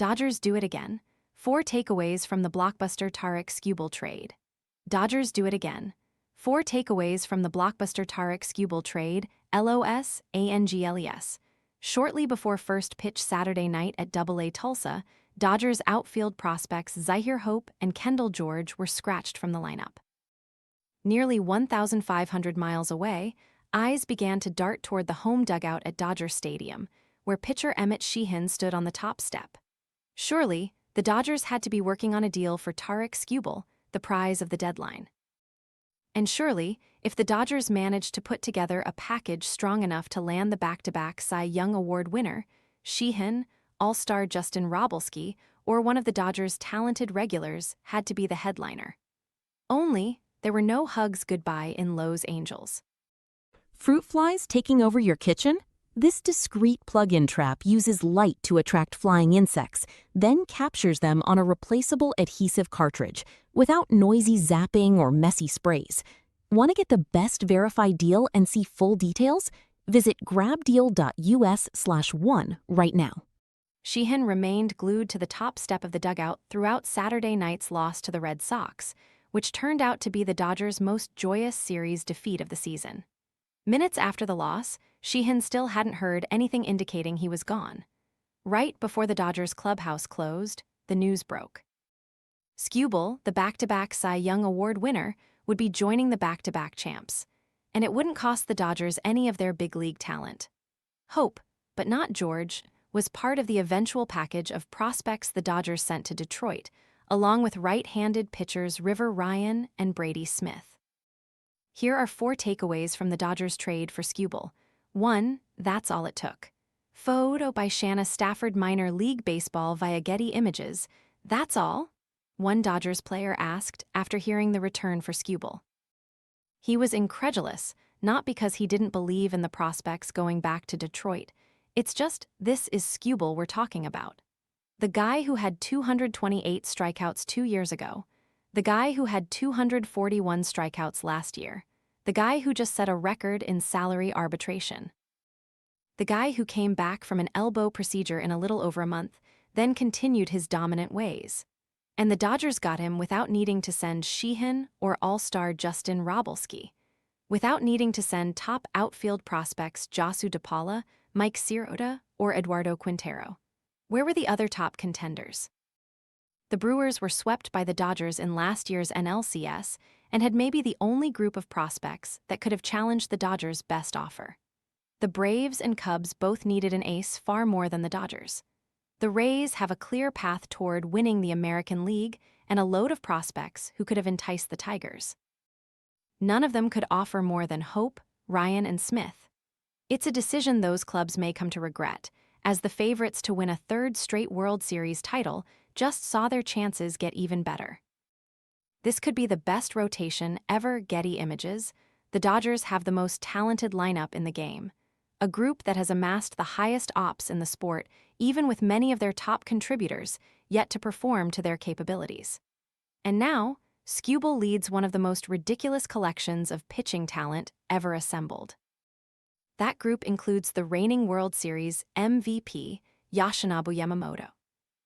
Dodgers do it again. 4 takeaways from the Blockbuster Tarik Skubal trade. Dodgers do it again. 4 takeaways from the Blockbuster Tarik Skubal trade, Los Angeles. Shortly before first pitch Saturday night at Double-A Tulsa, Dodgers outfield prospects Zyhir Hope and Kendall George were scratched from the lineup. Nearly 1,500 miles away, eyes began to dart toward the home dugout at Dodger Stadium, where pitcher Emmet Sheehan stood on the top step. Surely, the Dodgers had to be working on a deal for Tarik Skubal, the prize of the deadline. And surely, if the Dodgers managed to put together a package strong enough to land the back-to-back Cy Young Award winner, Sheehan, All-Star Justin Wrobleski, or one of the Dodgers' talented regulars had to be the headliner. Only, there were no hugs goodbye in Los Angeles. Fruit flies taking over your kitchen? This discreet plug-in trap uses light to attract flying insects, then captures them on a replaceable adhesive cartridge, without noisy zapping or messy sprays. Want to get the best verified deal and see full details? Visit grabdeal.us/one right now. Sheehan remained glued to the top step of the dugout throughout Saturday night's loss to the Red Sox, which turned out to be the Dodgers' most joyous series defeat of the season. Minutes after the loss, Sheehan still hadn't heard anything indicating he was gone. Right before the Dodgers clubhouse closed, the news broke. Skubal, the back-to-back Cy Young Award winner, would be joining the back-to-back champs, and it wouldn't cost the Dodgers any of their big league talent. Hope, but not George, was part of the eventual package of prospects the Dodgers sent to Detroit, along with right-handed pitchers River Ryan and Brady Smith. Here are 4 takeaways from the Dodgers trade for Skubal. 1. That's all it took. Photo by Shanna Stafford Minor League Baseball via Getty Images. That's all? One Dodgers player asked after hearing the return for Skubal. He was incredulous, not because he didn't believe in the prospects going back to Detroit. It's just, this is Skubal we're talking about. The guy who had 228 strikeouts 2 years ago. The guy who had 241 strikeouts last year. The guy who just set a record in salary arbitration. The guy who came back from an elbow procedure in a little over a month, then continued his dominant ways. And the Dodgers got him without needing to send Sheehan or All-Star Justin Wrobleski. Without needing to send top outfield prospects Josu DePaula, Mike Sirota, or Eduardo Quintero. Where were the other top contenders? The Brewers were swept by the Dodgers in last year's NLCS and had maybe the only group of prospects that could have challenged the Dodgers' best offer. The Braves and Cubs both needed an ace far more than the Dodgers. The Rays have a clear path toward winning the American League and a load of prospects who could have enticed the Tigers. None of them could offer more than Hope, Ryan, and Smith. It's a decision those clubs may come to regret, as the favorites to win a 3rd straight World Series title just saw their chances get even better. This could be the best rotation ever. Getty Images. The Dodgers have the most talented lineup in the game, a group that has amassed the highest ops in the sport, even with many of their top contributors yet to perform to their capabilities. And now, Skubal leads one of the most ridiculous collections of pitching talent ever assembled. That group includes the reigning World Series MVP, Yoshinobu Yamamoto.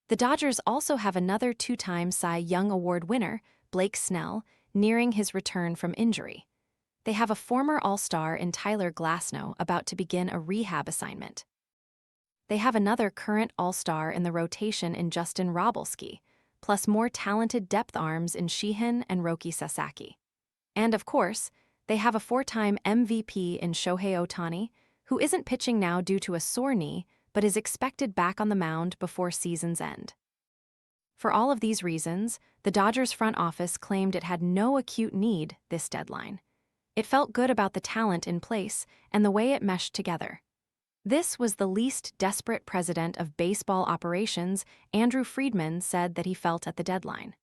The Dodgers also have another 2-time Cy Young Award winner, Blake Snell, nearing his return from injury. They have a former All-Star in Tyler Glasnow about to begin a rehab assignment. They have another current All-Star in the rotation in Justin Wrobleski, plus more talented depth arms in Sheehan and Roki Sasaki. And of course, they have a 4-time MVP in Shohei Ohtani, who isn't pitching now due to a sore knee, but is expected back on the mound before season's end. For all of these reasons, the Dodgers front office claimed it had no acute need this deadline. It felt good about the talent in place and the way it meshed together. This was the least desperate president of baseball operations, Andrew Friedman, said that he felt at the deadline.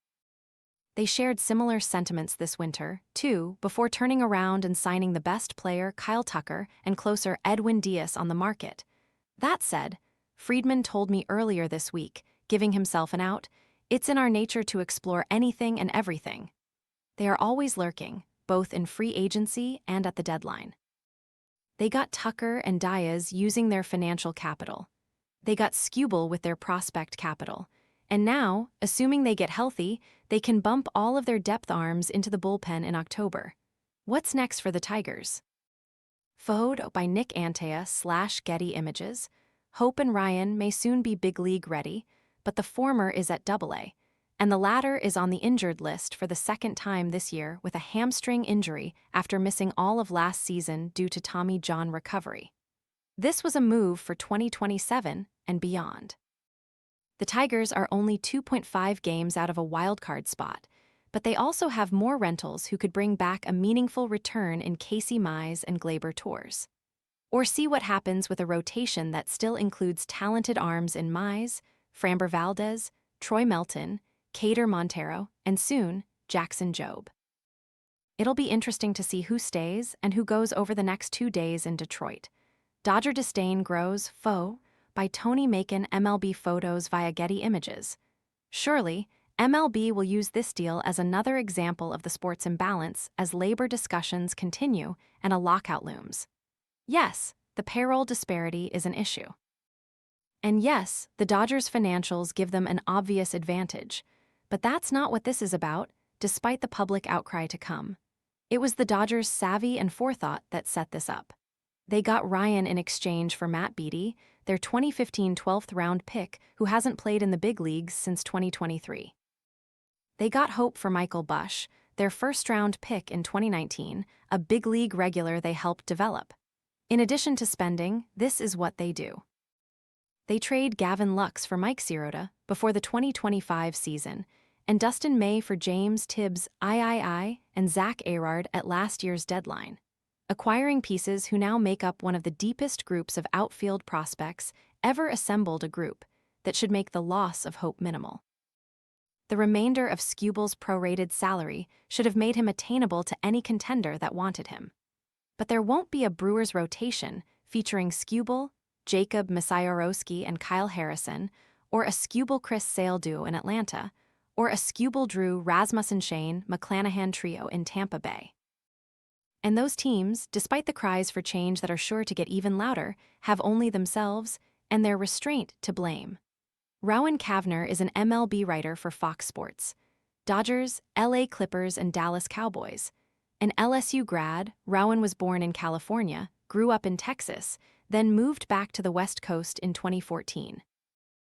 They shared similar sentiments this winter, too, before turning around and signing the best player Kyle Tucker and closer Edwin Diaz on the market. That said, Friedman told me earlier this week, giving himself an out, it's in our nature to explore anything and everything. They are always lurking, both in free agency and at the deadline. They got Tucker and Diaz using their financial capital. They got Skubal with their prospect capital. And now, assuming they get healthy, they can bump all of their depth arms into the bullpen in October. What's next for the Tigers? Photo by Nick Antea /Getty Images. Hope and Ryan may soon be big league ready, but the former is at Double-A, and the latter is on the injured list for the second time this year with a hamstring injury after missing all of last season due to Tommy John recovery. This was a move for 2027 and beyond. The Tigers are only 2.5 games out of a wildcard spot, but they also have more rentals who could bring back a meaningful return in Casey Mize and Gleyber Torres. Or see what happens with a rotation that still includes talented arms in Mize, Framber Valdez, Troy Melton, Cater Montero, and soon, Jackson Jobe. It'll be interesting to see who stays and who goes over the next 2 days in Detroit. Dodger disdain grows, by Tony Macon MLB photos via Getty Images. Surely, MLB will use this deal as another example of the sport's imbalance as labor discussions continue and a lockout looms. Yes, the payroll disparity is an issue. And yes, the Dodgers' financials give them an obvious advantage, but that's not what this is about, despite the public outcry to come. It was the Dodgers' savvy and forethought that set this up. They got Ryan in exchange for Matt Beaty, their 2015 12th-round pick who hasn't played in the big leagues since 2023. They got Hope for Michael Busch, their first-round pick in 2019, a big league regular they helped develop. In addition to spending, this is what they do. They trade Gavin Lux for Mike Sirota before the 2025 season, and Dustin May for James Tibbs III and Zach Erard at last year's deadline, acquiring pieces who now make up one of the deepest groups of outfield prospects ever assembled, a group that should make the loss of Hope minimal. The remainder of Skubal's prorated salary should have made him attainable to any contender that wanted him. But there won't be a Brewers rotation featuring Skubal, Jacob Misiorowski and Kyle Harrison, or a Skubal-Chris Sale duo in Atlanta, or a Skubal-Drew Rasmussen-Shane McClanahan trio in Tampa Bay. And those teams, despite the cries for change that are sure to get even louder, have only themselves and their restraint to blame. Rowan Kavner is an MLB writer for Fox Sports. Dodgers, LA Clippers, and Dallas Cowboys. An LSU grad, Rowan was born in California, grew up in Texas, then moved back to the West Coast in 2014.